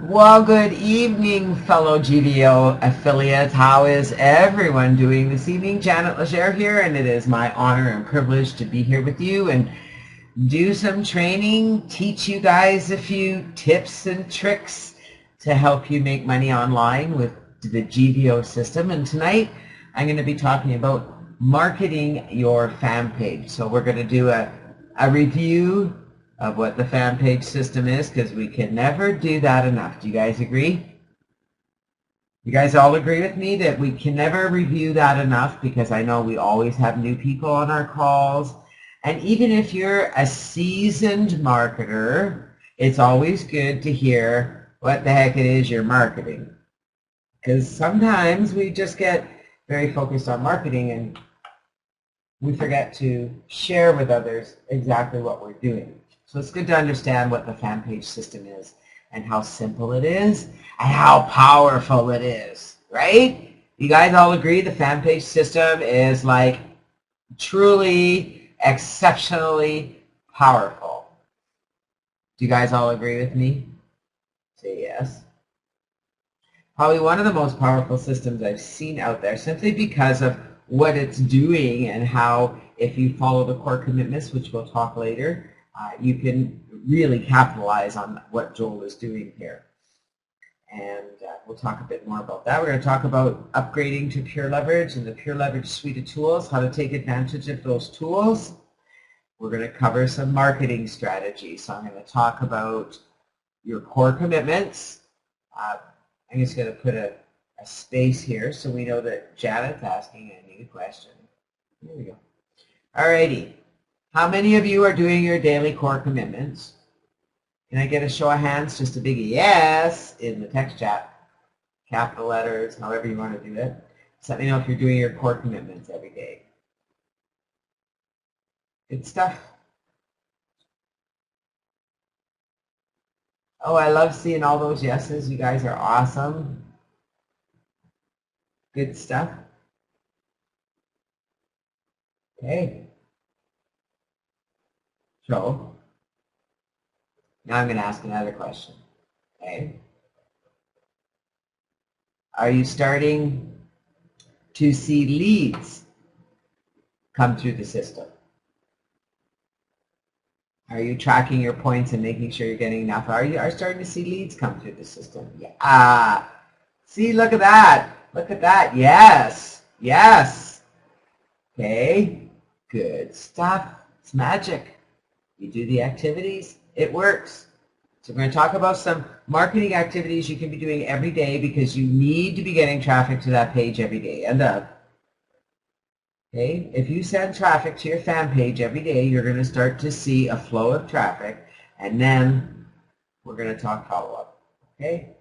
Well, good evening, fellow GVO affiliates. How is everyone doing this evening? Janet Legere here, and it is my honor and privilege to be here with you and do some training, teach you guys a few tips and tricks to help you make money online with the GVO system. And tonight, I'm going to be talking about marketing your fan page. So we're going to do a review of what the fan page system is, because we can never do that enough. Do you guys agree? You guys all agree with me that we can never review that enough, because I know we always have new people on our calls. And even if you're a seasoned marketer, it's always good to hear what the heck it is you're marketing. Because sometimes we just get very focused on marketing and we forget to share with others exactly what we're doing. So it's good to understand what the fan page system is and how simple it is and how powerful it is, right? You guys all agree the fan page system is like truly exceptionally powerful. Do you guys all agree with me? Say yes. Probably one of the most powerful systems I've seen out there, simply because of what it's doing and how, if you follow the core commitments, which we'll talk later, you can really capitalize on what Joel is doing here. And we'll talk a bit more about that. We're going to talk about upgrading to Pure Leverage and the Pure Leverage suite of tools, how to take advantage of those tools. We're going to cover some marketing strategies. So I'm going to talk about your core commitments. I'm just going to put a space here so we know that Janet's asking a question. There we go. Alrighty. How many of you are doing your daily core commitments? Can I get a show of hands? Just a big yes in the text chat. Capital letters, however you want to do it. Just let me know if you're doing your core commitments every day. Good stuff. Oh, I love seeing all those yeses. You guys are awesome. Good stuff. Okay. So, now I'm going to ask another question. Okay. Are you starting to see leads come through the system? Are you tracking your points and making sure you're getting enough? Are you starting to see leads come through the system? Yeah. See, look at that. Look at that. Yes. Yes. Okay. Good stuff. It's magic. You do the activities, it works. So we're going to talk about some marketing activities you can be doing every day, because you need to be getting traffic to that page every day. Okay, if you send traffic to your fan page every day, you're going to start to see a flow of traffic, and then we're going to talk follow-up. Okay?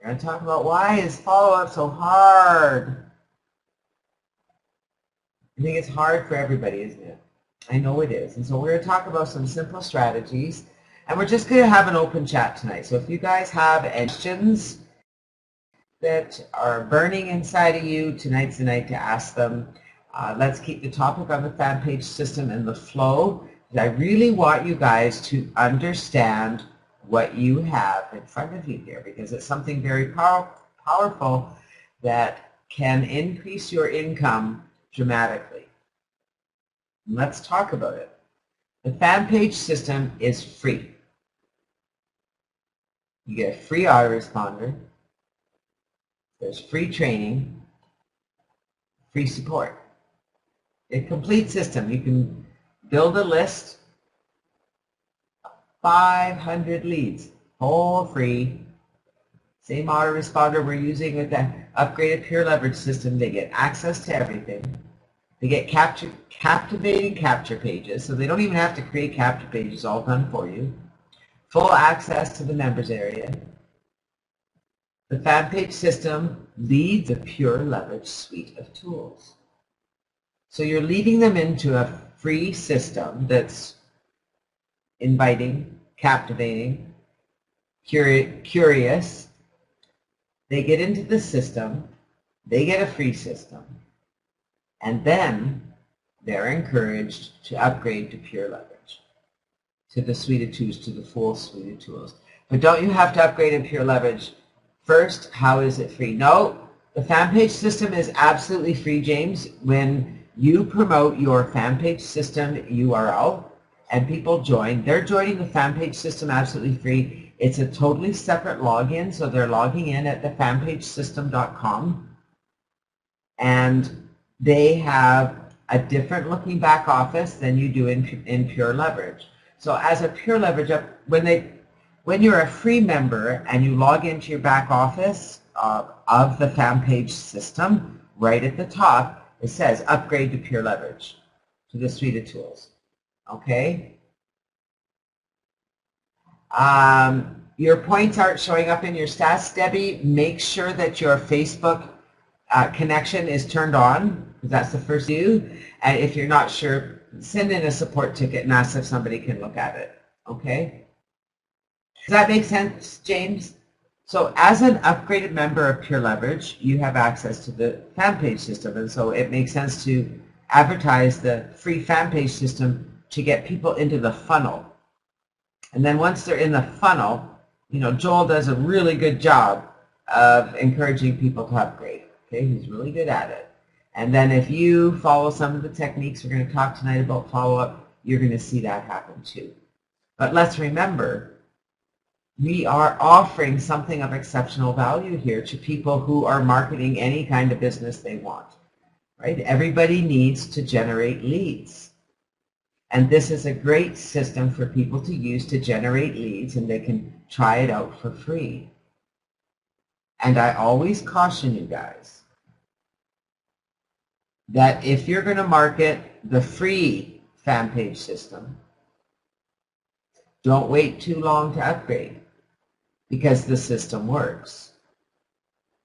We're going to talk about why is follow-up so hard. I think it's hard for everybody, isn't it? I know it is. And so we're going to talk about some simple strategies, and we're just going to have an open chat tonight. So if you guys have questions that are burning inside of you, tonight's the night to ask them. Let's keep the topic on the fan page system and the flow. I really want you guys to understand what you have in front of you here, because it's something very powerful that can increase your income dramatically. Let's talk about it. The fan page system is free. You get a free autoresponder. There's free training, free support. A complete system. You can build a list of 500 leads, all free. Same autoresponder we're using with the upgraded Pure Leverage system. They get access to everything. They get captivating capture pages, so they don't even have to create capture pages, all done for you. Full access to the members area. The fan page system leads the Pure Leverage suite of tools. So you're leading them into a free system that's inviting, captivating, curious. They get into the system, they get a free system, and then they're encouraged to upgrade to Pure Leverage, to the suite of tools, to the full suite of tools. But don't you have to upgrade in Pure Leverage? First, how is it free? No, the fan page system is absolutely free, James. When you promote your fan page system URL and people join, they're joining the fan page system absolutely free. It's a totally separate login, so they're logging in at thefanpagesystem.com, and they have a different looking back office than you do in Pure Leverage. So as a Pure Leverage, when you're a free member and you log into your back office of the fan page system, right at the top, it says upgrade to Pure Leverage, to the suite of tools. Okay? Your points aren't showing up in your stats, Debbie. Make sure that your Facebook connection is turned on, because that's the first do. And if you're not sure, send in a support ticket and ask if somebody can look at it. Okay? Does that make sense, James? So as an upgraded member of Pure Leverage, you have access to the fan page system, and so it makes sense to advertise the free fan page system to get people into the funnel. And then once they're in the funnel, you know, Joel does a really good job of encouraging people to upgrade. Okay, he's really good at it. And then if you follow some of the techniques we're going to talk tonight about follow-up, you're going to see that happen too. But let's remember, we are offering something of exceptional value here to people who are marketing any kind of business they want, right? Everybody needs to generate leads. And this is a great system for people to use to generate leads, and they can try it out for free. And I always caution you guys that if you're going to market the free fan page system, don't wait too long to upgrade, because the system works.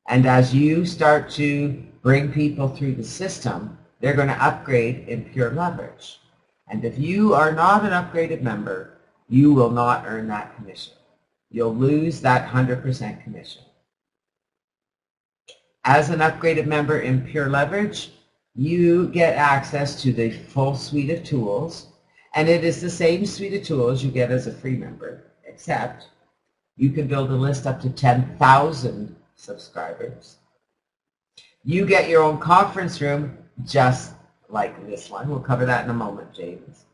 And as you start to bring people through the system, they're going to upgrade in Pure Leverage. And if you are not an upgraded member, you will not earn that commission. You'll lose that 100% commission. As an upgraded member in Pure Leverage, you get access to the full suite of tools, and it is the same suite of tools you get as a free member, except you can build a list up to 10,000 subscribers. You get your own conference room just like this one. We'll cover that in a moment, James.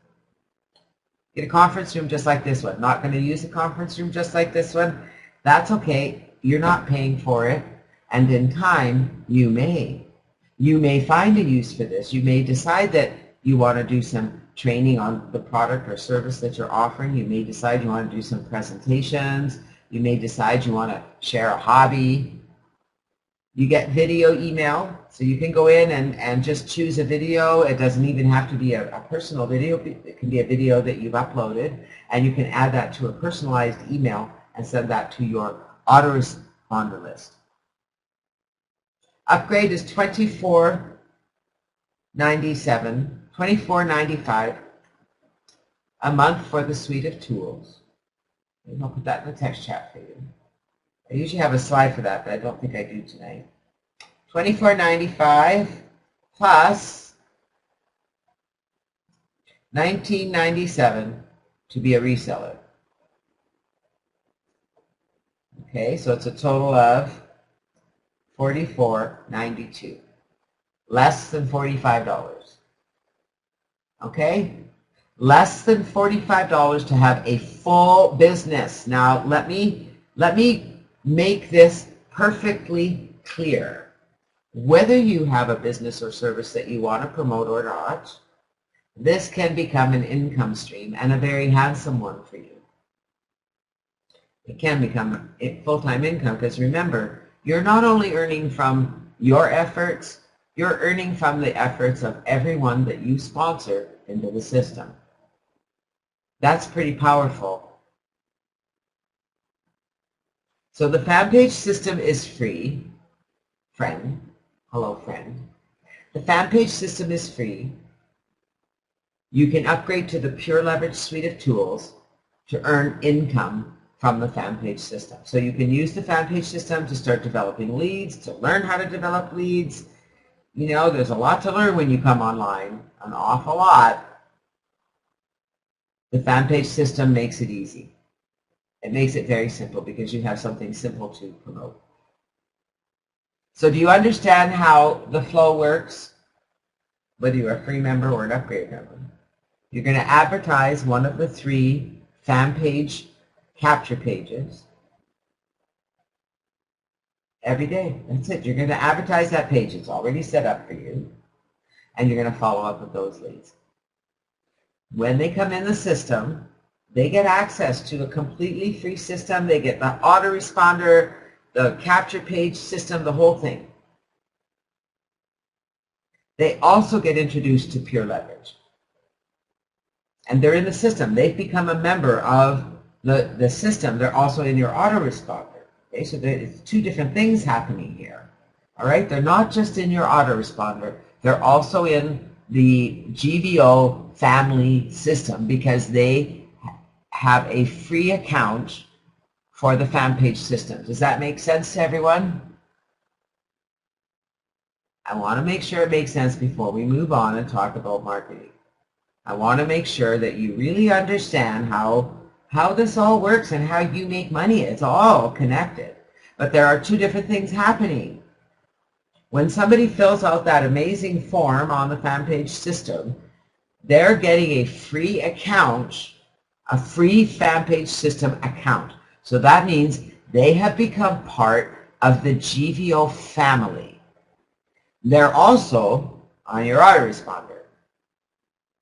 Get a conference room just like this one. Not going to use a conference room just like this one? That's okay. You're not paying for it. And in time, you may. You may find a use for this. You may decide that you want to do some training on the product or service that you're offering. You may decide you want to do some presentations. You may decide you want to share a hobby. You get video email, so you can go in and just choose a video. It doesn't even have to be a personal video. It can be a video that you've uploaded, and you can add that to a personalized email and send that to your autoresponder list. Upgrade is $24.95 a month for the suite of tools. And I'll put that in the text chat for you. I usually have a slide for that, but I don't think I do tonight. $24.95 plus $19.97 to be a reseller. Okay, so it's a total of $44.92, less than $45. Okay, less than $45 to have a full business. Now let me make this perfectly clear. Whether you have a business or service that you want to promote or not, this can become an income stream, and a very handsome one for you. It can become a full-time income, because remember, you're not only earning from your efforts, you're earning from the efforts of everyone that you sponsor into the system. That's pretty powerful. So the fan page system is free. Friend, hello friend. The fan page system is free. You can upgrade to the Pure Leverage suite of tools to earn income from the fan page system. So you can use the fan page system to start developing leads, to learn how to develop leads. You know, there's a lot to learn when you come online, an awful lot. The fan page system makes it easy. It makes it very simple because you have something simple to promote. So do you understand how the flow works? Whether you're a free member or an upgrade member. You're going to advertise one of the 3 fan page capture pages every day. That's it. You're going to advertise that page. It's already set up for you. And you're going to follow up with those leads. When they come in the system, they get access to a completely free system. They get the autoresponder, the capture page system, the whole thing. They also get introduced to Pure Leverage. And they're in the system. They've become a member of the system. They're also in your autoresponder. Okay, so it's 2 different things happening here. All right, they're not just in your autoresponder. They're also in the GVO family system because they have a free account for the fan page system. Does that make sense to everyone? I want to make sure it makes sense before we move on and talk about marketing. I want to make sure that you really understand how this all works and how you make money. It's all connected. But there are 2 different things happening. When somebody fills out that amazing form on the fan page system, they're getting a free account, a free fan page system account. So that means they have become part of the GVO family. They're also on your autoresponder.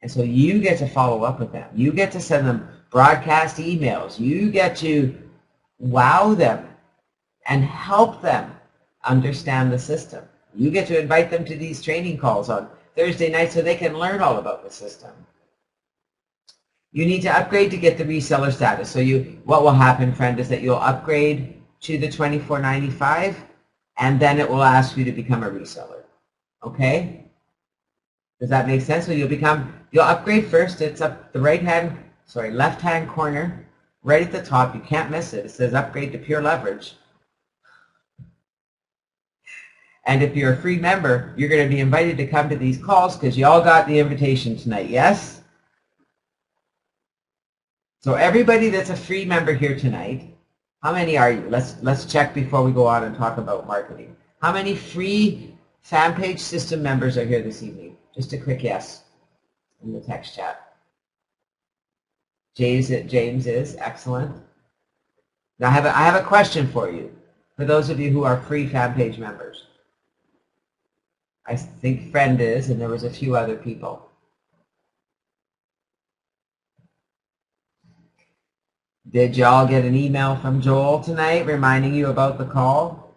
And so you get to follow up with them. You get to send them broadcast emails. You get to wow them and help them understand the system. You get to invite them to these training calls on Thursday night so they can learn all about the system. You need to upgrade to get the reseller status. So what will happen, friend, is that you'll upgrade to the $24.95 and then it will ask you to become a reseller. Okay? Does that make sense? So you'll upgrade first. It's up the left-hand corner, right at the top. You can't miss it. It says upgrade to Pure Leverage. And if you're a free member, you're going to be invited to come to these calls because you all got the invitation tonight, yes? So everybody that's a free member here tonight, how many are you? Let's check before we go on and talk about marketing. How many free fan page system members are here this evening? Just a quick yes in the text chat. James is excellent. Now I have a question for you. For those of you who are free fan page members. I think Friend is, and there was a few other people. Did y'all get an email from Joel tonight reminding you about the call?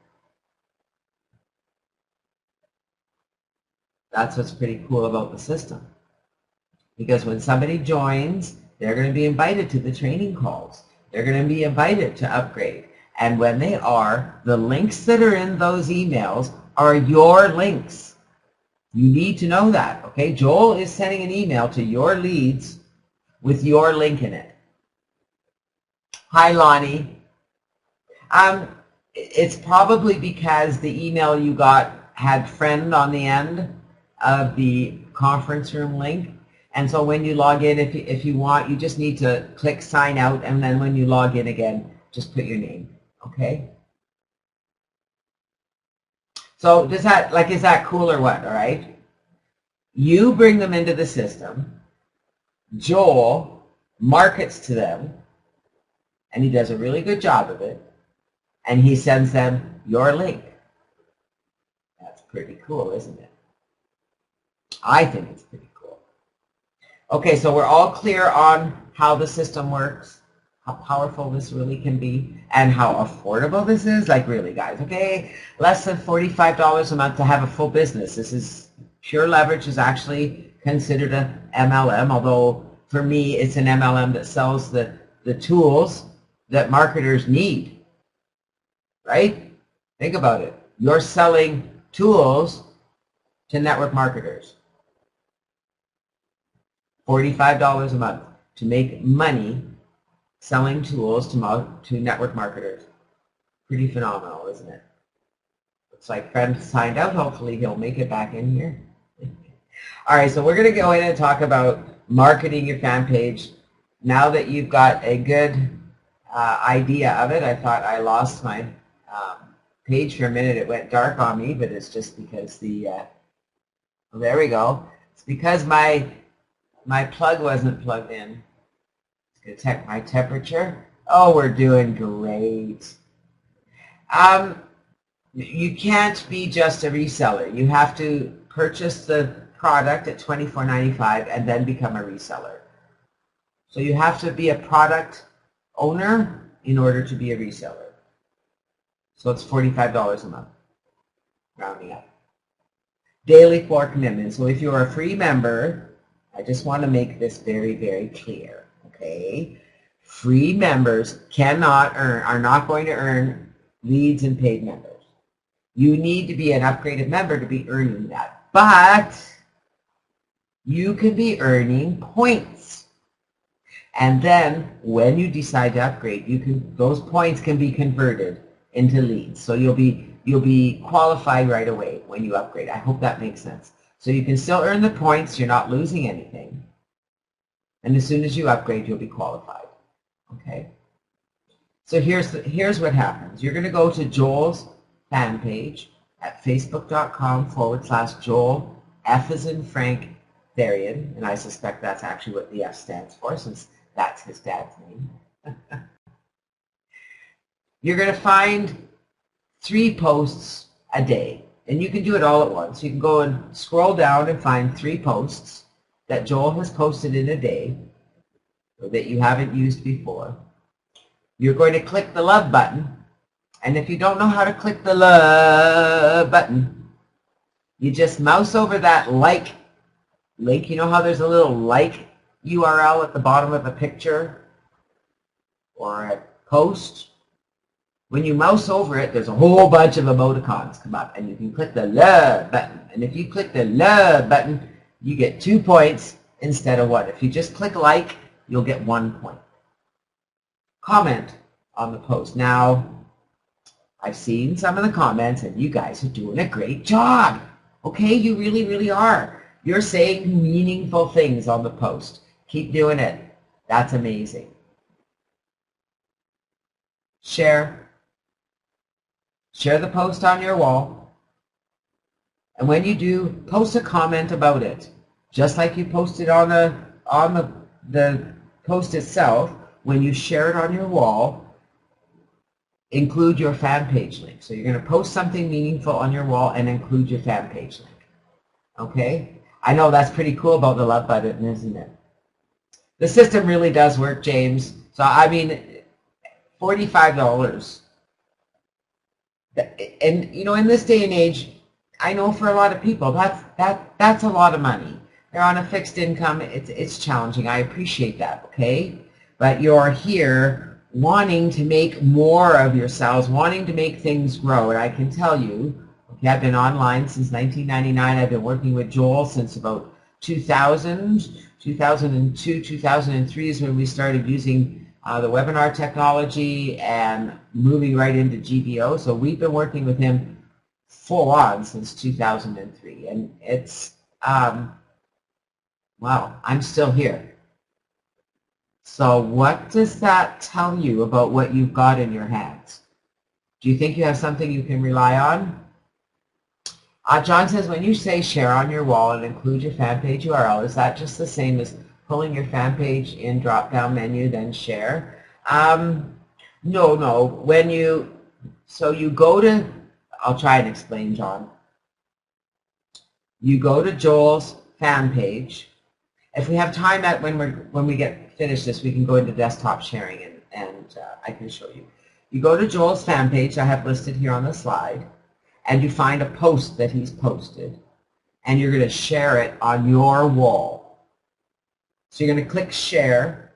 That's what's pretty cool about the system. Because when somebody joins, they're going to be invited to the training calls. They're going to be invited to upgrade. And when they are, the links that are in those emails are your links. You need to know that, okay? Joel is sending an email to your leads with your link in it. Hi, Lonnie. It's probably because the email you got had friend on the end of the conference room link. And so when you log in, if you want, you just need to click sign out, and then when you log in again, just put your name, okay? So is that cool or what, all right? You bring them into the system. Joel markets to them, and he does a really good job of it, and he sends them your link. That's pretty cool, isn't it? I think it's pretty cool. Okay, so we're all clear on how the system works, how powerful this really can be, and how affordable this is. Like really, guys, okay? Less than $45 a month to have a full business. This is Pure Leverage is actually considered a MLM, although for me it's an MLM that sells the tools that marketers need, right? Think about it. You're selling tools to network marketers. $45 a month to make money selling tools to network marketers. Pretty phenomenal, isn't it? Looks like Friend signed out. Hopefully he'll make it back in here. All right, so we're going to go in and talk about marketing your fan page. Now that you've got a good idea of it. I thought I lost my page for a minute. It went dark on me, but it's just because the, well, there we go. It's because my plug wasn't plugged in. It's going to check my temperature. Oh, we're doing great. You can't be just a reseller. You have to purchase the product at $24.95 and then become a reseller. So you have to be a product owner in order to be a reseller. So it's $45 a month, rounding up. Daily core commitment. So if you're a free member, I just want to make this very, very clear, okay? Free members are not going to earn leads and paid members. You need to be an upgraded member to be earning that. But you can be earning points. And then when you decide to upgrade, those points can be converted into leads. So you'll be qualified right away when you upgrade. I hope that makes sense. So you can still earn the points. You're not losing anything. And as soon as you upgrade, you'll be qualified. Okay? So here's what happens. You're going to go to Joel's fan page at facebook.com/Joel, F as in Frank, Therian, and I suspect that's actually what the F stands for, since that's his dad's name. You're going to find 3 posts a day, and you can do it all at once. You can go and scroll down and find 3 posts that Joel has posted in a day or that you haven't used before. You're going to click the love button, and if you don't know how to click the love button, you just mouse over that like link. You know how there's a little like URL at the bottom of a picture or a post? When you mouse over it, there's a whole bunch of emoticons come up, and you can click the love button. And if you click the love button, you get 2 points instead of 1. If you just click like, you'll get 1 point. Comment on the post. Now, I've seen some of the comments, and you guys are doing a great job. Okay, you really, really are. You're saying meaningful things on the post. Keep doing it. That's amazing. Share. Share the post on your wall. And when you do, post a comment about it. Just like you posted on the post itself, when you share it on your wall, include your fan page link. So you're going to post something meaningful on your wall and include your fan page link. Okay? I know that's pretty cool about the love button, isn't it? The system really does work, James. So, I mean, $45. And, you know, in this day and age, I know for a lot of people, that's a lot of money. They're on a fixed income. It's challenging. I appreciate that, okay? But you're here wanting to make more of yourselves, wanting to make things grow. And I can tell you, okay, I've been online since 1999. I've been working with Joel since about 2000, 2002, 2003 is when we started using the webinar technology and moving right into GVO. So we've been working with him full on since 2003. And it's, wow, I'm still here. So what does that tell you about what you've got in your hands? Do you think you have something you can rely on? John says, when you say share on your wall and include your fan page URL, is that just the same as pulling your fan page in drop-down menu, then share? No. So you go to, I'll try and explain, John. You go to Joel's fan page. If we have time when we get finished this, we can go into desktop sharing and I can show you. You go to Joel's fan page, I have listed here on the slide, and you find a post that he's posted, and you're going to share it on your wall. So you're going to click share,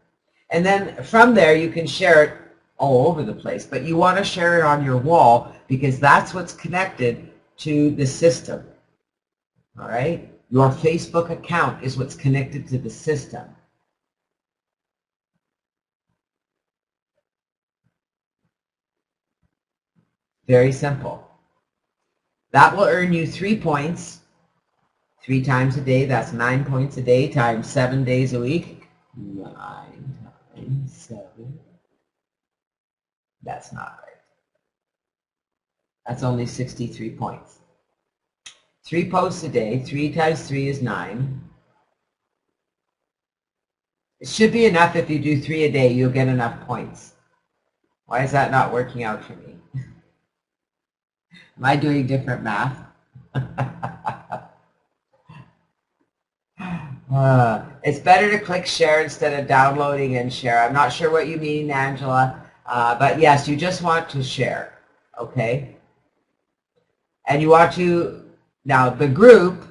and then from there you can share it all over the place, but you want to share it on your wall because that's what's connected to the system. All right? Your Facebook account is what's connected to the system. Very simple. That will earn you 3 points 3 times a day. That's 9 points a day times 7 days a week. 9 times 7. That's not right. That's only 63 points. 3 posts a day. 3 times 3 is 9. It should be enough. If you do 3 a day, you'll get enough points. Why is that not working out for me? Am I doing different math? It's better to click share instead of downloading and share. I'm not sure what you mean, Angela, but yes, you just want to share, okay? And you want to, now the group,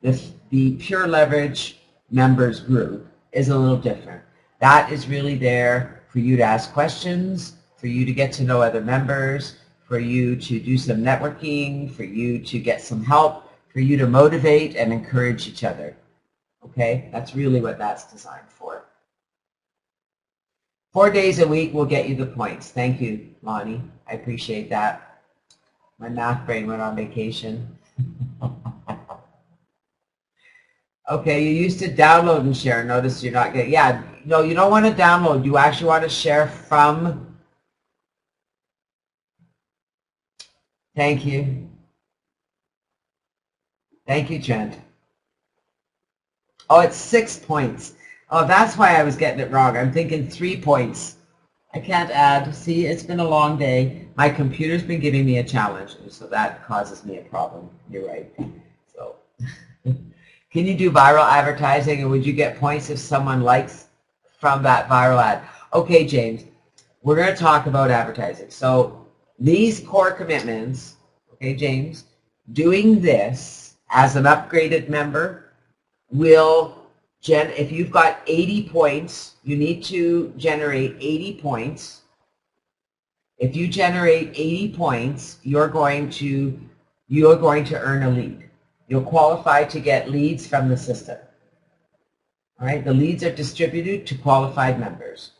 the Pure Leverage members group is a little different. That is really there for you to ask questions, for you to get to know other members, for you to do some networking, for you to get some help, for you to motivate and encourage each other. Okay, that's really what that's designed for. 4 days a week will get you the points. Thank you, Lonnie. I appreciate that. My math brain went on vacation. Okay, you used to download and share. Notice you're not getting, yeah, no, you don't want to download. You actually want to share from. Thank you. Thank you, Trent. Oh, it's 6 points. Oh, that's why I was getting it wrong. I'm thinking 3 points. I can't add. See, it's been a long day. My computer's been giving me a challenge, so that causes me a problem. You're right. So, can you do viral advertising, and would you get points if someone likes from that viral ad? Okay, James, we're going to talk about advertising. So, these core commitments, okay, James, doing this as an upgraded member will, if you've got 80 points, you need to generate 80 points. If you generate 80 points, you're going to earn a lead. You'll qualify to get leads from the system. All right, the leads are distributed to qualified members.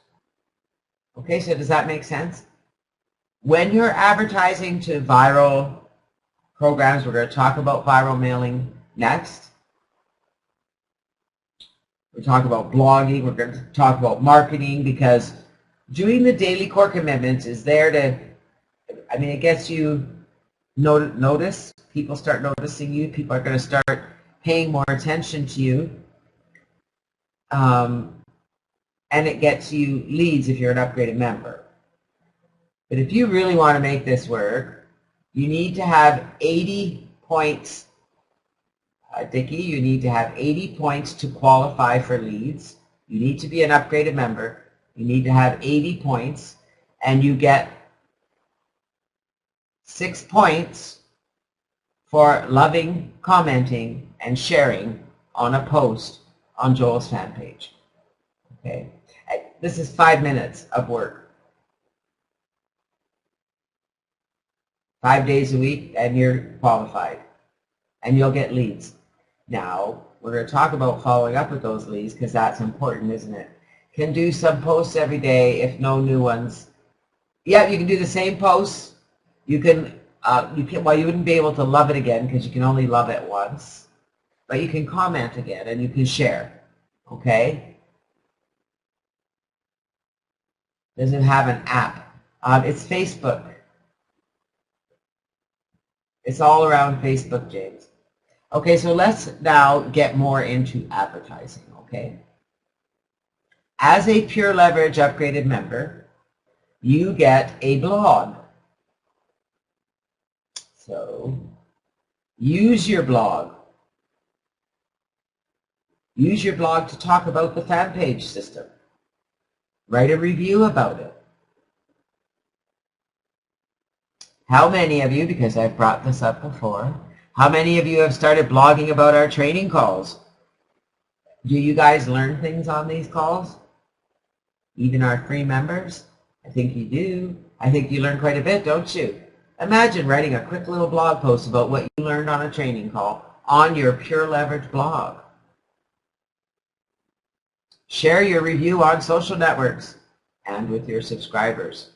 Okay, so does that make sense? When you're advertising to viral programs, we're going to talk about viral mailing next. We're talking about blogging. We're going to talk about marketing, because doing the daily core commitments is there to, I mean, it gets you notice. People start noticing you. People are going to start paying more attention to you. And it gets you leads if you're an upgraded member. But if you really want to make this work, you need to have 80 points. Dickie, you need to have 80 points to qualify for leads. You need to be an upgraded member. You need to have 80 points, and you get 6 points for loving, commenting, and sharing on a post on Joel's fan page. Okay, this is 5 minutes of work. 5 days a week, and you're qualified, and you'll get leads. Now, we're going to talk about following up with those leads, because that's important, isn't it? Can do some posts every day, if no new ones. Yeah, you can do the same posts. You can, well, you wouldn't be able to love it again, because you can only love it once. But you can comment again, and you can share. Okay? Does it have an app? It's Facebook. It's all around Facebook, James. Okay, so let's now get more into advertising, okay? As a Pure Leverage upgraded member, you get a blog. So, use your blog. Use your blog to talk about the fan page system. Write a review about it. How many of you, because I've brought this up before, how many of you have started blogging about our training calls? Do you guys learn things on these calls? Even our free members? I think you do. I think you learn quite a bit, don't you? Imagine writing a quick little blog post about what you learned on a training call on your Pure Leverage blog. Share your review on social networks and with your subscribers.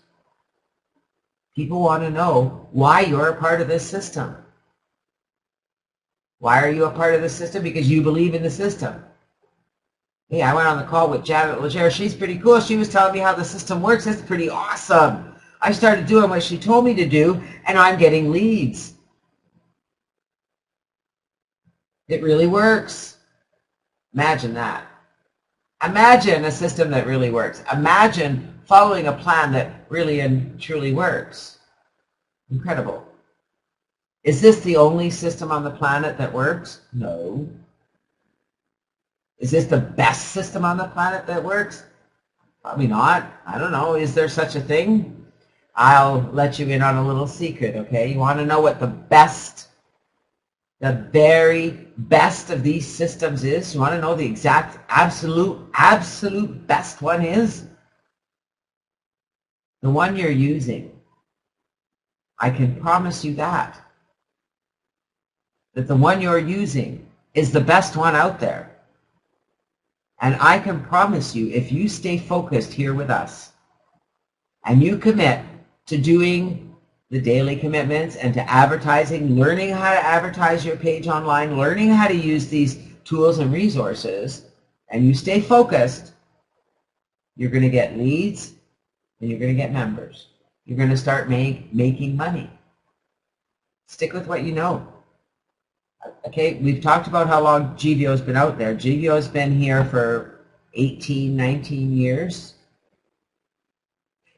People want to know why you're a part of this system. Why are you a part of the system? Because you believe in the system. Hey, I went on the call with Janet Legere. She's pretty cool. She was telling me how the system works. It's pretty awesome. I started doing what she told me to do, and I'm getting leads. It really works. Imagine that. Imagine a system that really works. Imagine following a plan that really and truly works. Incredible. Is this the only system on the planet that works? No. Is this the best system on the planet that works? Probably not. I don't know. Is there such a thing? I'll let you in on a little secret, okay? You want to know what the best, the very best of these systems is? You want to know the exact, absolute best one is? The one you're using. I can promise you that. That the one you're using is the best one out there. And I can promise you, if you stay focused here with us, and you commit to doing the daily commitments and to advertising, learning how to advertise your page online, learning how to use these tools and resources, and you stay focused, you're going to get leads and you're going to get members. You're going to start making money. Stick with what you know. Okay, we've talked about how long GVO has been out there. GVO has been here for 18, 19 years.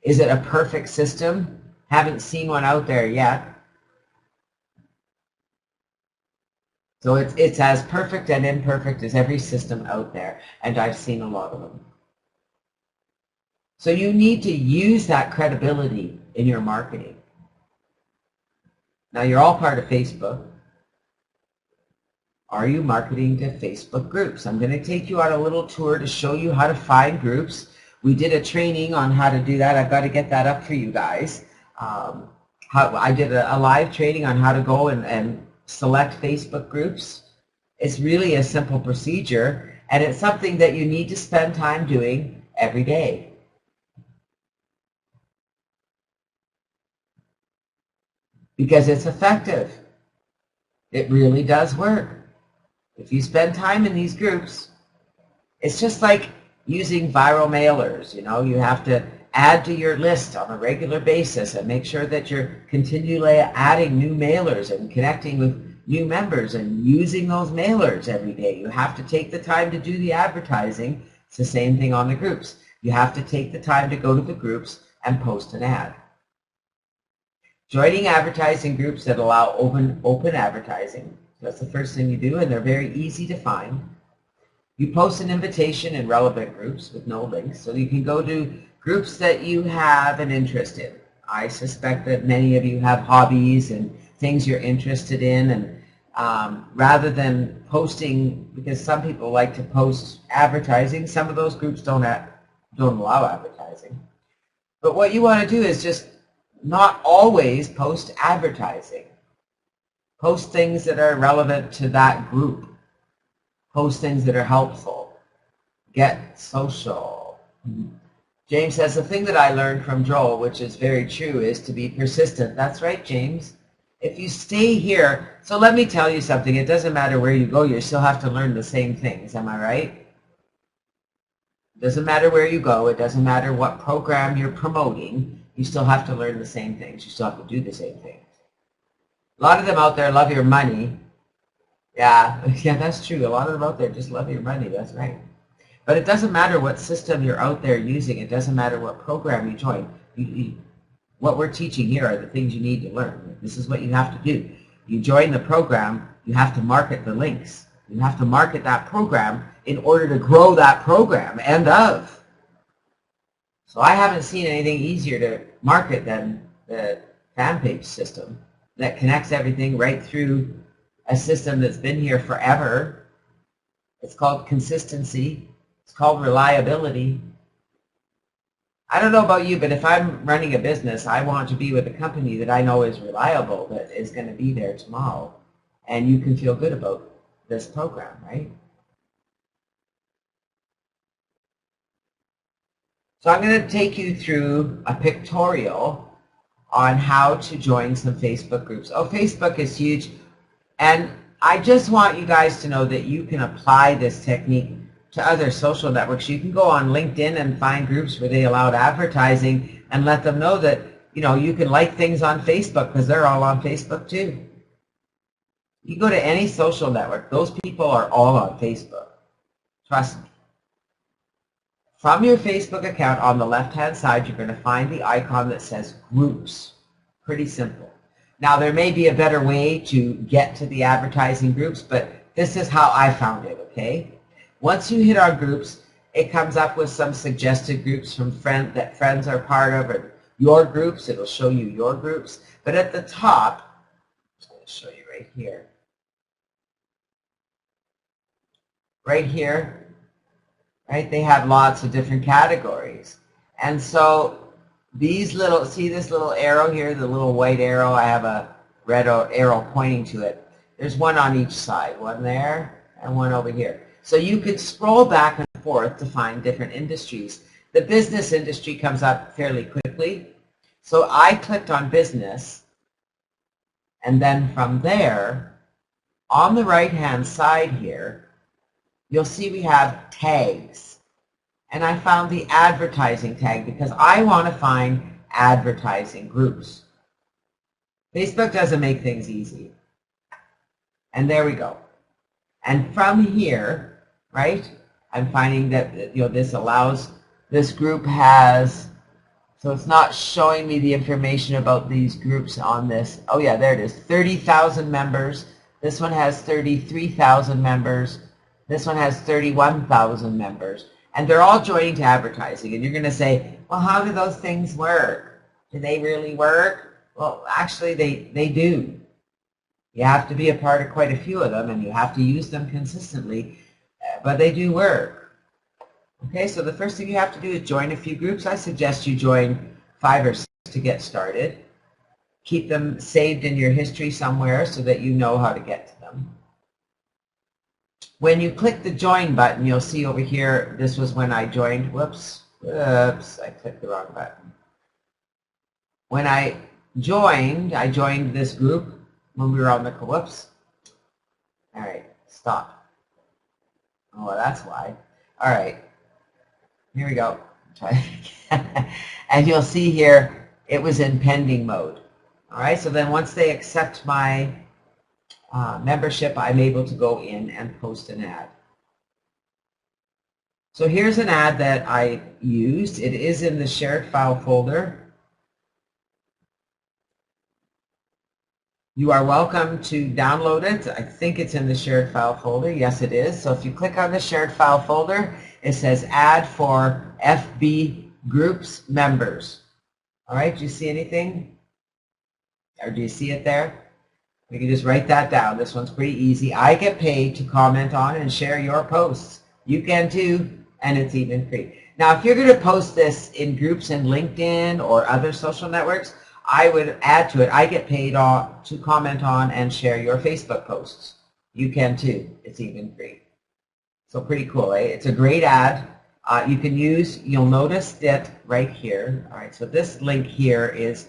Is it a perfect system? Haven't seen one out there yet. So it's as perfect and imperfect as every system out there, and I've seen a lot of them. So you need to use that credibility in your marketing. Now you're all part of Facebook. Are you marketing to Facebook groups? I'm going to take you on a little tour to show you how to find groups. We did a training on how to do that. I've got to get that up for you guys. I did a live training on how to go and select Facebook groups. It's really a simple procedure, and it's something that you need to spend time doing every day. Because it's effective. It really does work. If you spend time in these groups, it's just like using viral mailers. You know, you have to add to your list on a regular basis and make sure that you're continually adding new mailers and connecting with new members and using those mailers every day. You have to take the time to do the advertising. It's the same thing on the groups. You have to take the time to go to the groups and post an ad. Joining advertising groups that allow open advertising. That's the first thing you do, and they're very easy to find. You post an invitation in relevant groups with no links, so you can go to groups that you have an interest in. I suspect that many of you have hobbies and things you're interested in, and rather than posting, because some people like to post advertising, some of those groups don't allow advertising. But what you want to do is just not always post advertising. Post things that are relevant to that group. Post things that are helpful. Get social. James says, the thing that I learned from Joel, which is very true, is to be persistent. That's right, James. If you stay here, so let me tell you something. It doesn't matter where you go, you still have to learn the same things. Am I right? It doesn't matter where you go. It doesn't matter what program you're promoting. You still have to learn the same things. You still have to do the same things. A lot of them out there love your money. Yeah, that's true. A lot of them out there just love your money. That's right. But it doesn't matter what system you're out there using. It doesn't matter what program you join. What we're teaching here are the things you need to learn. This is what you have to do. You join the program, you have to market the links. You have to market that program in order to grow that program, end of. So I haven't seen anything easier to market than the fan page system that connects everything right through a system that's been here forever. It's called consistency. It's called reliability. I don't know about you, but if I'm running a business, I want to be with a company that I know is reliable, that is going to be there tomorrow. And you can feel good about this program, right? So I'm going to take you through a pictorial on how to join some Facebook groups. Oh, Facebook is huge. And I just want you guys to know that you can apply this technique to other social networks. You can go on LinkedIn and find groups where they allowed advertising and let them know that, you know, you can like things on Facebook because they're all on Facebook too. You go to any social network, those people are all on Facebook. Trust me. From your Facebook account on the left-hand side, you're going to find the icon that says Groups. Pretty simple. Now, there may be a better way to get to the advertising groups, but this is how I found it, okay? Once you hit our groups, it comes up with some suggested groups from that friends are part of, or your groups. It'll show you your groups. But at the top, I'm going to show you right here. Right here, right, they have lots of different categories. And so these little, see this little arrow here, the little white arrow? I have a red arrow pointing to it. There's one on each side, one there and one over here. So you could scroll back and forth to find different industries. The business industry comes up fairly quickly. So I clicked on business, and then from there, on the right-hand side here, you'll see we have tags. And I found the advertising tag because I want to find advertising groups. Facebook doesn't make things easy. And there we go. And from here, right, I'm finding that, you know, this allows, this group has, so it's not showing me the information about these groups on this. Oh yeah, there it is, 30,000 members. This one has 33,000 members. This one has 31,000 members. And they're all joining to advertising. And you're going to say, well, how do those things work? Do they really work? Well, actually, they do. You have to be a part of quite a few of them, and you have to use them consistently, but they do work. Okay, so the first thing you have to do is join a few groups. I suggest you join 5 or 6 to get started. Keep them saved in your history somewhere so that you know how to get to them. When you click the join button, you'll see over here, this was when I joined, whoops, I clicked the wrong button. When I joined this group when we were on the, whoops. All right, stop. Oh, that's why. All right, here we go. Try it again. And you'll see here, it was in pending mode. All right, so then once they accept my membership, I'm able to go in and post an ad. So here's an ad that I used. It is in the shared file folder. You are welcome to download it. I think it's in the shared file folder. Yes, it is. So if you click on the shared file folder, it says ad for FB groups members. All right, do you see anything? Or do you see it there? You can just write that down. This one's pretty easy. I get paid to comment on and share your posts. You can too, and it's even free. Now, if you're going to post this in groups in LinkedIn or other social networks, I would add to it, I get paid to comment on and share your Facebook posts. You can too. It's even free. So pretty cool, eh? It's a great ad. You can use, you'll notice that right here. All right, so this link here is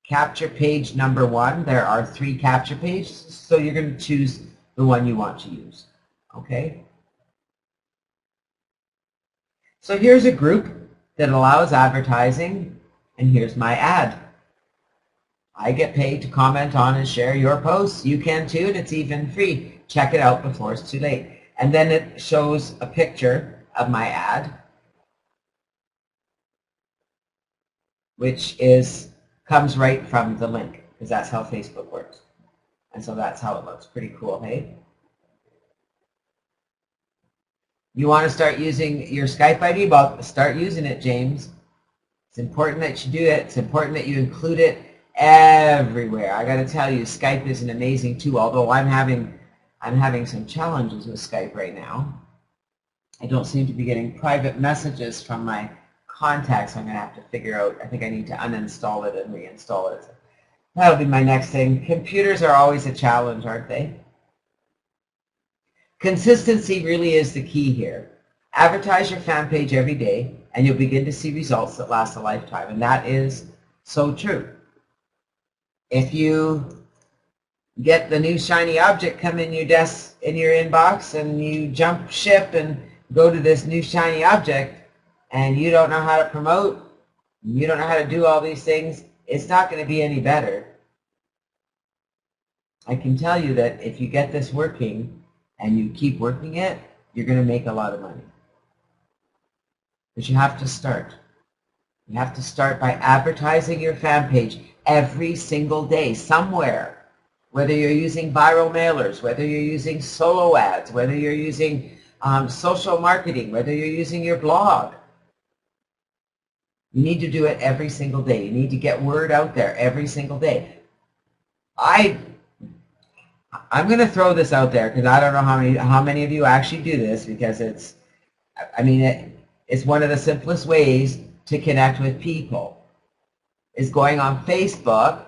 capture page number 1. There are 3 capture pages, so you're going to choose the one you want to use. Okay? So here's a group that allows advertising. And here's my ad. I get paid to comment on and share your posts. You can too, and it's even free. Check it out before it's too late. And then it shows a picture of my ad, which comes right from the link, because that's how Facebook works. And so that's how it looks. Pretty cool, hey? You want to start using your Skype ID? Well, start using it, James. It's important that you do it. It's important that you include it everywhere. I got to tell you, Skype is an amazing tool. Although I'm having some challenges with Skype right now. I don't seem to be getting private messages from my contacts. I'm going to have to figure out. I think I need to uninstall it and reinstall it. That'll be my next thing. Computers are always a challenge, aren't they? Consistency really is the key here. Advertise your fan page every day, and you'll begin to see results that last a lifetime. And that is so true. If you get the new shiny object come in your desk, in your inbox, and you jump ship and go to this new shiny object, and you don't know how to promote, you don't know how to do all these things, it's not going to be any better. I can tell you that if you get this working and you keep working it, you're going to make a lot of money. But you have to start. You have to start by advertising your fan page every single day somewhere. Whether you're using viral mailers, whether you're using solo ads, whether you're using social marketing, whether you're using your blog. You need to do it every single day. You need to get word out there every single day. I'm going to throw this out there because I don't know how many of you actually do this, because it's one of the simplest ways to connect with people is going on Facebook,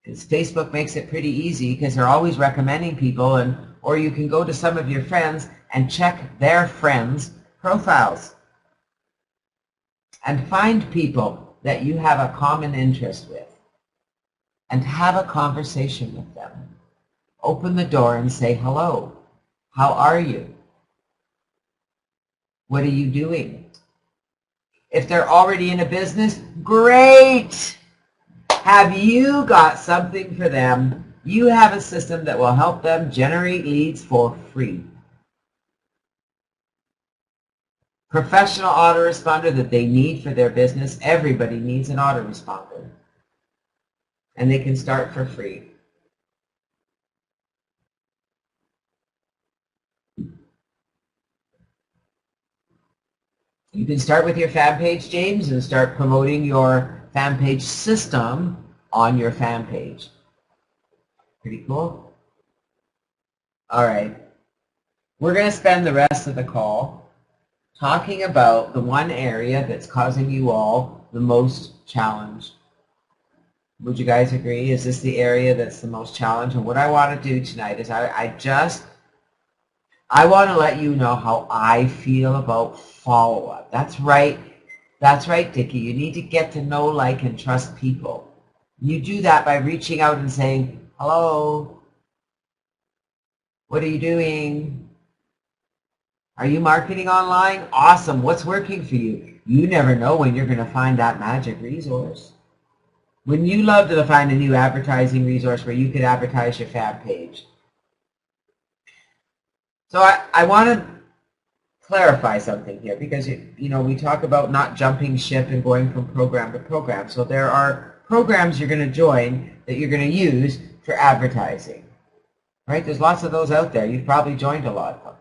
because Facebook makes it pretty easy because they're always recommending people, or you can go to some of your friends and check their friends' profiles and find people that you have a common interest with and have a conversation with them. Open the door and say, hello, how are you? What are you doing? If they're already in a business, great! Have you got something for them? You have a system that will help them generate leads for free. Professional autoresponder that they need for their business. Everybody needs an autoresponder. And they can start for free. You can start with your fan page, James, and start promoting your fan page system on your fan page. Pretty cool? All right. We're going to spend the rest of the call talking about the one area that's causing you all the most challenge. Would you guys agree? Is this the area that's the most challenge? And what I want to do tonight is I want to let you know how I feel about follow-up. That's right. That's right, Dickie. You need to get to know, like, and trust people. You do that by reaching out and saying, hello, what are you doing? Are you marketing online? Awesome. What's working for you? You never know when you're going to find that magic resource. Wouldn't you love to find a new advertising resource where you could advertise your fan page? So I want to clarify something here, because we talk about not jumping ship and going from program to program. So there are programs you're going to join that you're going to use for advertising. Right? There's lots of those out there. You've probably joined a lot of them.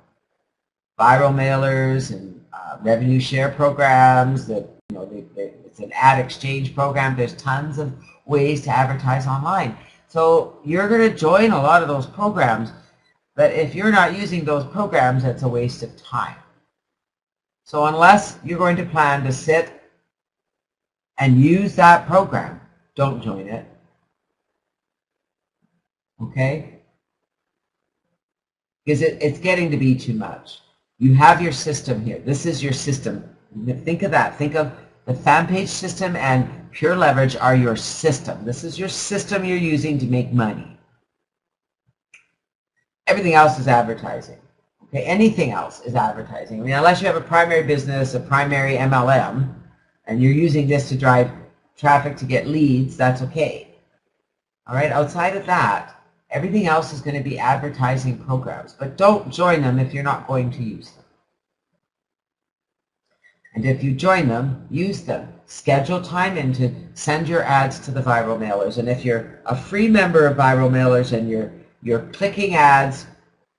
Viral mailers and revenue share programs. It's an ad exchange program. There's tons of ways to advertise online. So you're going to join a lot of those programs, but if you're not using those programs, that's a waste of time. So unless you're going to plan to sit and use that program, don't join it. Okay? Because it's getting to be too much. You have your system here. This is your system. Think of that. Think of the fan page system and Pure Leverage are your system. This is your system you're using to make money. Everything else is advertising. Okay? Anything else is advertising. I mean, unless you have a primary business, a primary MLM, and you're using this to drive traffic to get leads, that's okay. All right? Outside of that, everything else is going to be advertising programs. But don't join them if you're not going to use them. And if you join them, use them. Schedule time in to send your ads to the viral mailers. And if you're a free member of viral mailers and you're clicking ads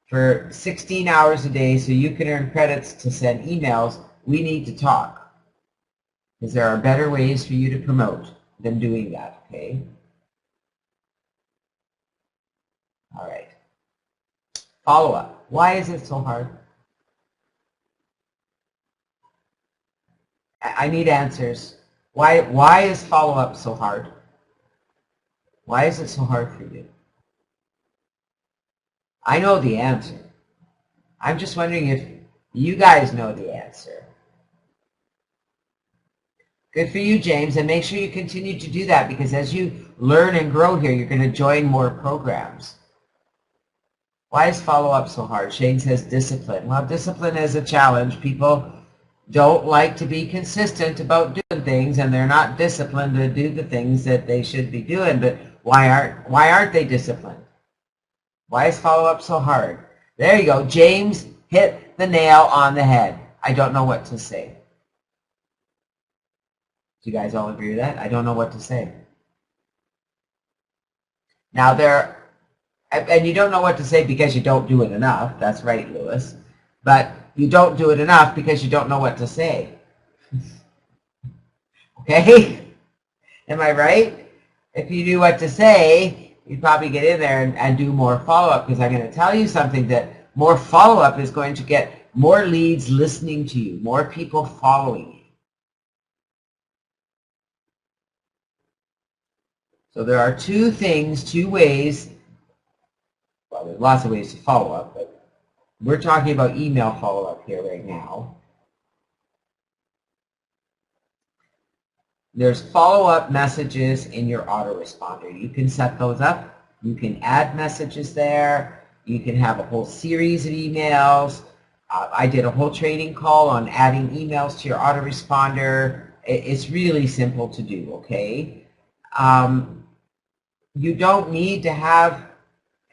for 16 hours a day so you can earn credits to send emails, we need to talk. Because there are better ways for you to promote than doing that, okay? All right. Follow up. Why is it so hard? I need answers. Why is follow-up so hard? Why is it so hard for you? I know the answer. I'm just wondering if you guys know the answer. Good for you, James, and make sure you continue to do that, because as you learn and grow here, you're going to join more programs. Why is follow-up so hard? Shane says discipline. Well, discipline is a challenge. People don't like to be consistent about doing things, and they're not disciplined to do the things that they should be doing. But why aren't they disciplined? Why is follow-up so hard? There you go. James hit the nail on the head. I don't know what to say. Do you guys all agree with that? I don't know what to say. Now and you don't know what to say because you don't do it enough. That's right, Lewis. But you don't do it enough because you don't know what to say. Okay? Am I right? If you knew what to say, you'd probably get in there and do more follow-up, because I'm going to tell you something, that more follow-up is going to get more leads listening to you, more people following you. So there are two ways, well, there's lots of ways to follow up, but we're talking about email follow-up here right now. There's follow-up messages in your autoresponder. You can set those up. You can add messages there. You can have a whole series of emails. I did a whole training call on adding emails to your autoresponder. It's really simple to do, okay? You don't need to have,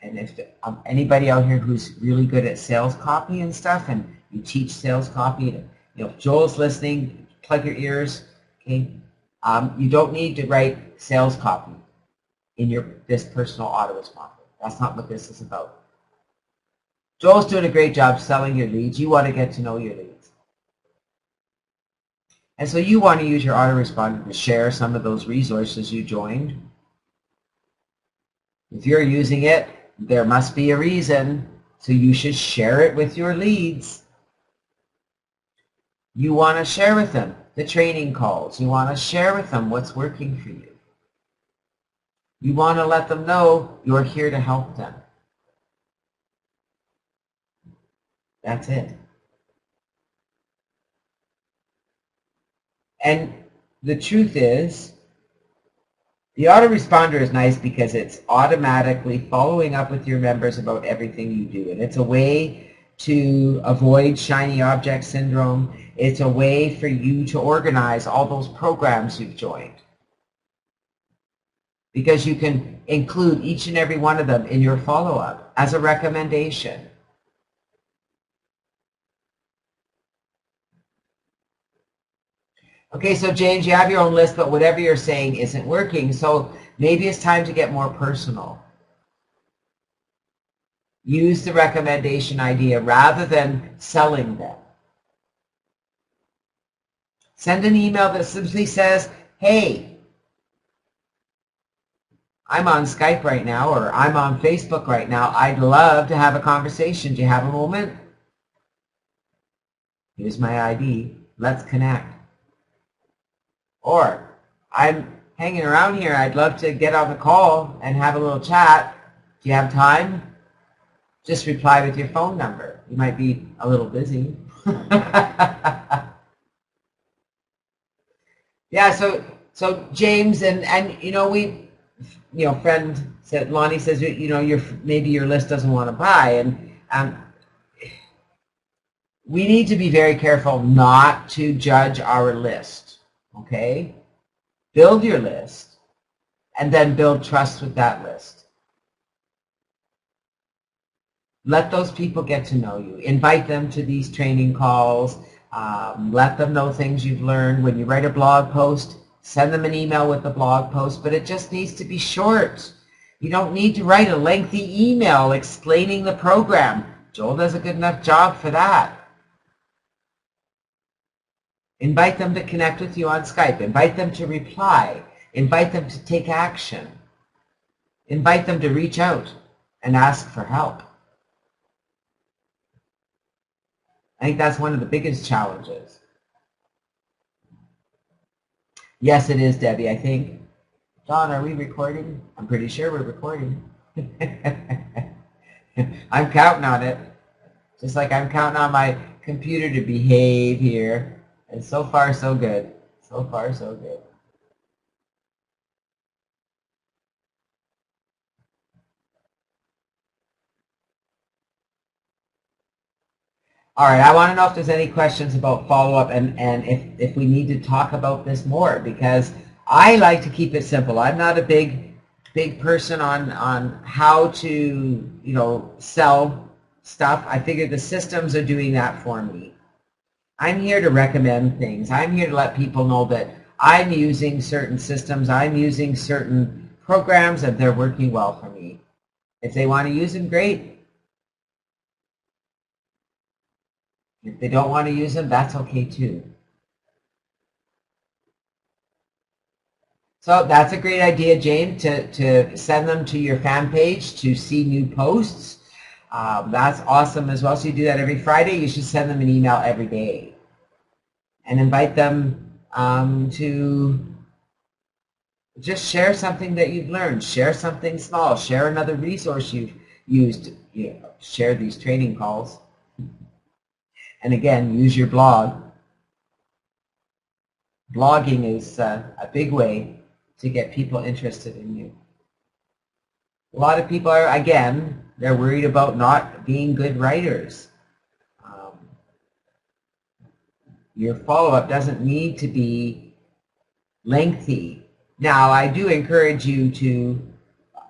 and if anybody out here who's really good at sales copy and stuff, and you teach sales copy, if Joel's listening, plug your ears, okay? You don't need to write sales copy in this personal autoresponder. That's not what this is about. Joel's doing a great job selling your leads. You want to get to know your leads. And so you want to use your autoresponder to share some of those resources you joined. If you're using it, there must be a reason, so you should share it with your leads. You want to share with them the training calls. You want to share with them what's working for you. You want to let them know you're here to help them. That's it. And the truth is, the autoresponder is nice because it's automatically following up with your members about everything you do. And it's a way to avoid shiny object syndrome. It's a way for you to organize all those programs you've joined, because you can include each and every one of them in your follow-up as a recommendation. Okay, so James, you have your own list, but whatever you're saying isn't working. So maybe it's time to get more personal. Use the recommendation idea rather than selling them. Send an email that simply says, hey, I'm on Skype right now, or I'm on Facebook right now. I'd love to have a conversation. Do you have a moment? Here's my ID. Let's connect. Or, I'm hanging around here. I'd love to get on the call and have a little chat. Do you have time? Just reply with your phone number. You might be a little busy. Yeah, so James, and friend said, Lonnie says, maybe your list doesn't want to buy, and we need to be very careful not to judge our list, okay? Build your list, and then build trust with that list. Let those people get to know you. Invite them to these training calls. Let them know things you've learned. When you write a blog post, send them an email with the blog post, but it just needs to be short. You don't need to write a lengthy email explaining the program. Joel does a good enough job for that. Invite them to connect with you on Skype. Invite them to reply. Invite them to take action. Invite them to reach out and ask for help. I think that's one of the biggest challenges. Yes, it is, Debbie, I think. Don, are we recording? I'm pretty sure we're recording. I'm counting on it. Just like I'm counting on my computer to behave here. And so far, so good. So far, so good. All right, I want to know if there's any questions about follow-up and if we need to talk about this more, because I like to keep it simple. I'm not a big person on how to, you know, sell stuff. I figure the systems are doing that for me. I'm here to recommend things. I'm here to let people know that I'm using certain systems, I'm using certain programs, and they're working well for me. If they want to use them, great. If they don't want to use them, that's okay too. So that's a great idea, Jane, to send them to your fan page to see new posts. That's awesome as well. So you do that every Friday. You should send them an email every day and invite them to just share something that you've learned. Share something small. Share another resource you've used. You know, share these training calls. And again, use your blog. Blogging is a big way to get people interested in you. A lot of people are, again, they're worried about not being good writers. Your follow-up doesn't need to be lengthy. Now, I do encourage you to,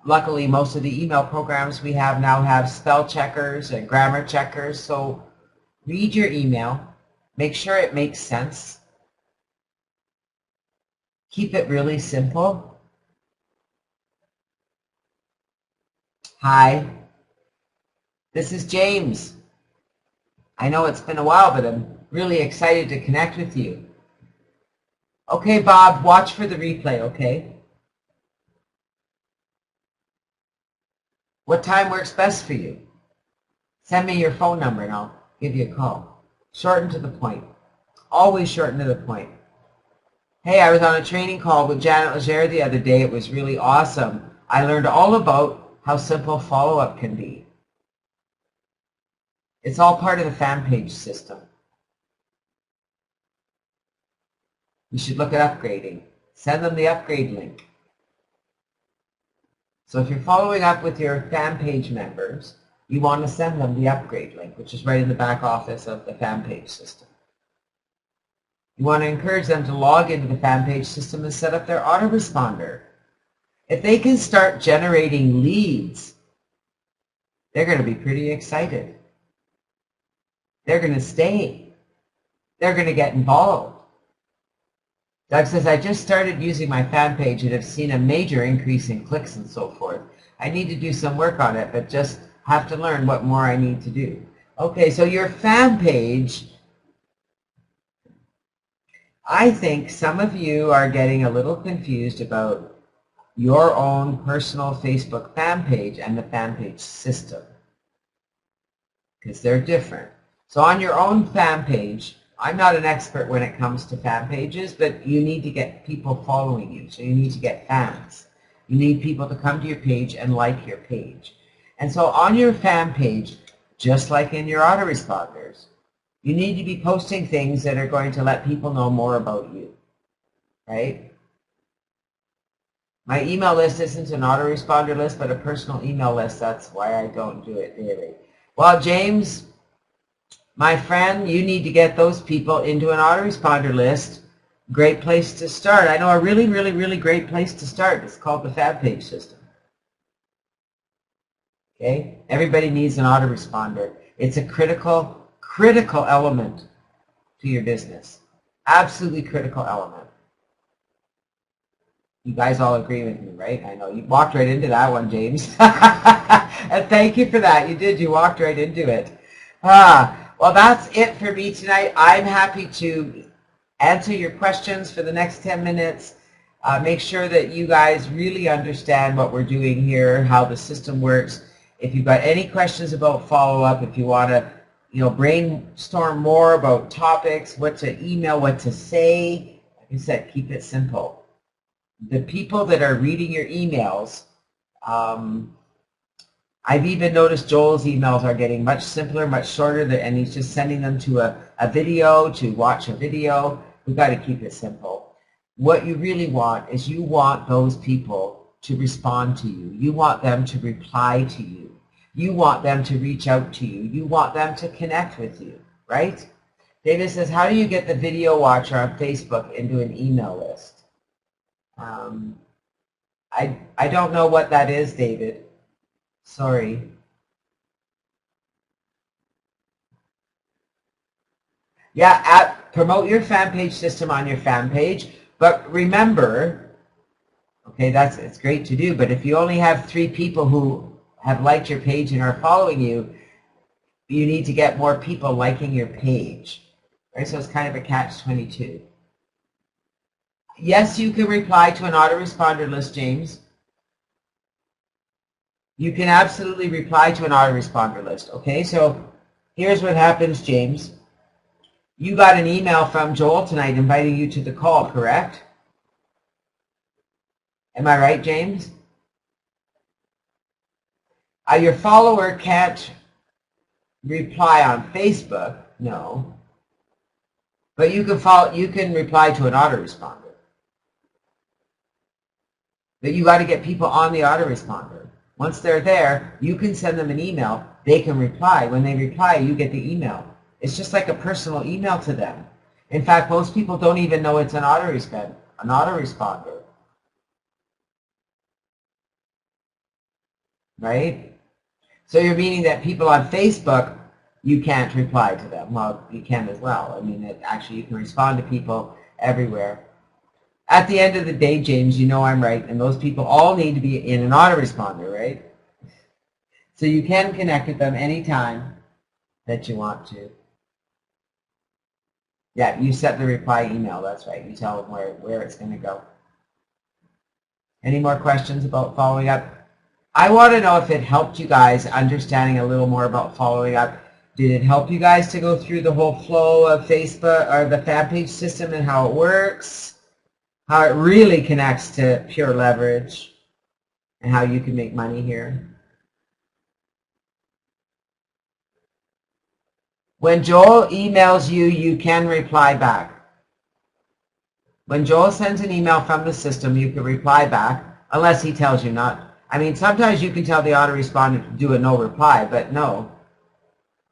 luckily most of the email programs we have now have spell checkers and grammar checkers, so read your email, make sure it makes sense, keep it really simple. Hi, this is James. I know it's been a while, but I'm really excited to connect with you. Okay, Bob, watch for the replay, okay? What time works best for you? Send me your phone number and I'll give you a call. Shorten to the point. Always shorten to the point. Hey, I was on a training call with Janet Legere the other day. It was really awesome. I learned all about how simple follow-up can be. It's all part of the fan page system. You should look at upgrading. Send them the upgrade link. So if you're following up with your fan page members, you want to send them the upgrade link, which is right in the back office of the fan page system. You want to encourage them to log into the fan page system and set up their autoresponder. If they can start generating leads, they're going to be pretty excited. They're going to stay. They're going to get involved. Doug says, I just started using my fan page and have seen a major increase in clicks and so forth. I need to do some work on it, but just have to learn what more I need to do. Okay, so your fan page, I think some of you are getting a little confused about your own personal Facebook fan page and the fan page system, because they're different. So on your own fan page, I'm not an expert when it comes to fan pages, but you need to get people following you. So you need to get fans. You need people to come to your page and like your page. And so on your fan page, just like in your autoresponders, you need to be posting things that are going to let people know more about you, right? My email list isn't an autoresponder list, but a personal email list. That's why I don't do it daily. Well, James, my friend, you need to get those people into an autoresponder list. Great place to start. I know a really, really, really great place to start. It's called the fan page system. Okay? Everybody needs an autoresponder. It's a critical element to your business. Absolutely critical element. You guys all agree with me, right? I know you walked right into that one, James. And thank you for that. You did. You walked right into it. Well, that's it for me tonight. I'm happy to answer your questions for the next 10 minutes. Make sure that you guys really understand what we're doing here, how the system works. If you've got any questions about follow-up, if you want to, brainstorm more about topics, what to email, what to say, like I said, keep it simple. The people that are reading your emails, I've even noticed Joel's emails are getting much simpler, much shorter, and he's just sending them to a video, to watch a video. We've got to keep it simple. What you really want is you want those people to respond to you. You want them to reply to you. You want them to reach out to you. You want them to connect with you, right? David says, how do you get the video watcher on Facebook into an email list? I don't know what that is, David. Sorry. Yeah, promote your fan page system on your fan page, but remember, okay, it's great to do, but if you only have 3 people who have liked your page and are following you, you need to get more people liking your page, right? So it's kind of a catch-22. Yes, you can reply to an autoresponder list, James. You can absolutely reply to an autoresponder list, okay? So here's what happens, James. You got an email from Joel tonight inviting you to the call, correct? Am I right, James? Your follower can't reply on Facebook, no. But you can reply to an autoresponder. But you got to get people on the autoresponder. Once they're there, you can send them an email. They can reply. When they reply, you get the email. It's just like a personal email to them. In fact, most people don't even know it's an autoresponder. Right? So you're meaning that people on Facebook, you can't reply to them. Well, you can as well. I mean, actually you can respond to people everywhere. At the end of the day, James, you know I'm right, and those people all need to be in an autoresponder, right? So you can connect with them anytime that you want to. Yeah, you set the reply email, that's right. You tell them where it's going to go. Any more questions about following up? I want to know if it helped you guys understanding a little more about following up. Did it help you guys to go through the whole flow of Facebook or the fan page system and how it works? How it really connects to pure leverage and how you can make money here? When Joel emails you, you can reply back. When Joel sends an email from the system, you can reply back, unless he tells you not. I mean, sometimes you can tell the autoresponder to do a no reply, but no.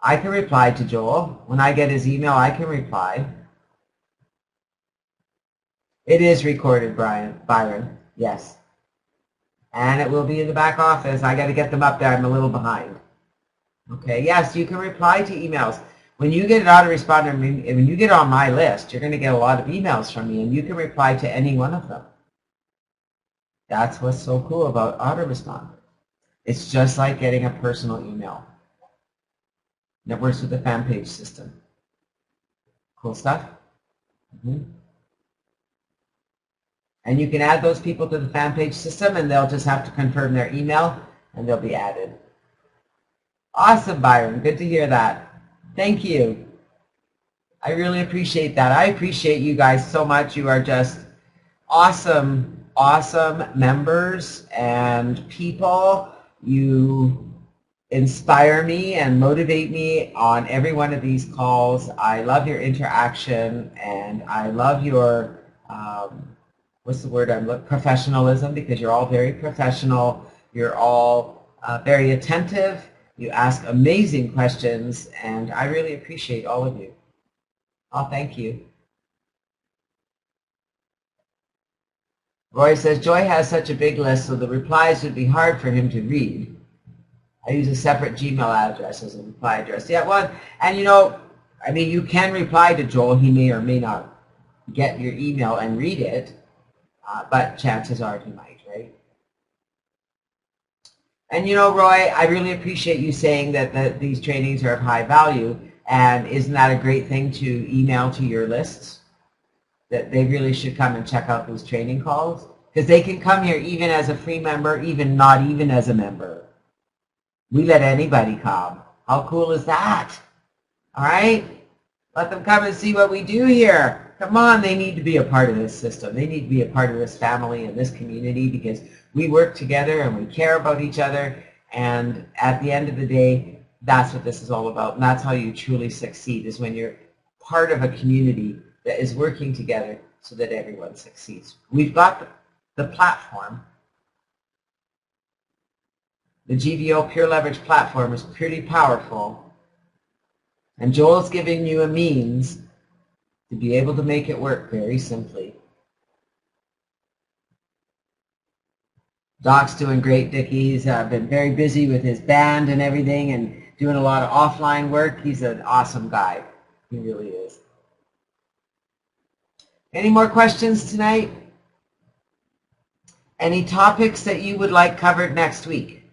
I can reply to Joel. When I get his email, I can reply. It is recorded, Byron. Yes. And it will be in the back office. I got to get them up there. I'm a little behind. Okay, yes, you can reply to emails. When you get an autoresponder, when you get on my list, you're going to get a lot of emails from me, and you can reply to any one of them. That's what's so cool about autoresponder. It's just like getting a personal email. It works with the fan page system. Cool stuff? And you can add those people to the fan page system, and they'll just have to confirm their email, and they'll be added. Awesome, Byron. Good to hear that. Thank you. I really appreciate that. I appreciate you guys so much. You are just awesome, awesome members and people. You inspire me and motivate me on every one of these calls. I love your interaction, and I love your, what's the word I'm looking, professionalism, because you're all very professional. You're all very attentive. You ask amazing questions, and I really appreciate all of you. Oh, thank you. Roy says, Joy has such a big list, so the replies would be hard for him to read. I use a separate Gmail address as a reply address. Yeah, well, and you know, I mean, you can reply to Joel. He may or may not get your email and read it, but chances are he might, right? And you know, Roy, I really appreciate you saying that these trainings are of high value. And isn't that a great thing to email to your lists? That they really should come and check out those training calls? Because they can come here even as a free member, even not even as a member. We let anybody come. How cool is that? All right? Let them come and see what we do here. Come on, they need to be a part of this system. They need to be a part of this family and this community, because we work together and we care about each other. And at the end of the day, that's what this is all about. And that's how you truly succeed, is when you're part of a community that is working together so that everyone succeeds. We've got the platform. The GVO Pure Leverage platform is pretty powerful. And Joel's giving you a means to be able to make it work very simply. Doc's doing great, Dickie. He's been very busy with his band and everything and doing a lot of offline work. He's an awesome guy. He really is. Any more questions tonight? Any topics that you would like covered next week?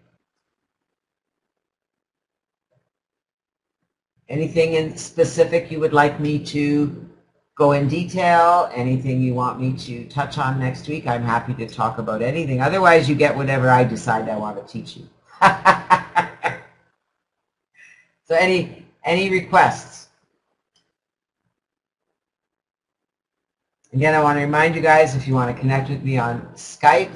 Anything in specific you would like me to go in detail? Anything you want me to touch on next week? I'm happy to talk about anything. Otherwise, you get whatever I decide I want to teach you. So any requests? Again, I want to remind you guys, if you want to connect with me on Skype,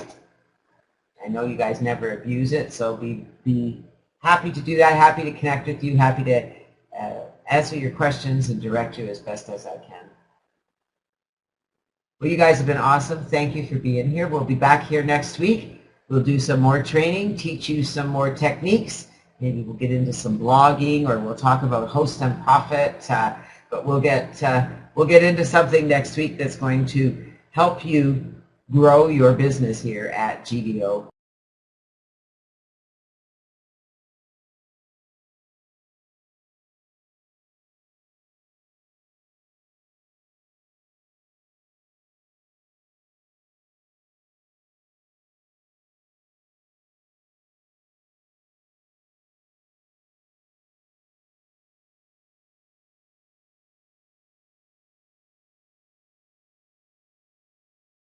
I know you guys never abuse it, so be happy to do that, happy to connect with you, happy to answer your questions and direct you as best as I can. Well, you guys have been awesome. Thank you for being here. We'll be back here next week. We'll do some more training, teach you some more techniques. Maybe we'll get into some blogging, or we'll talk about host and profit. But we'll get into something next week that's going to help you grow your business here at GVO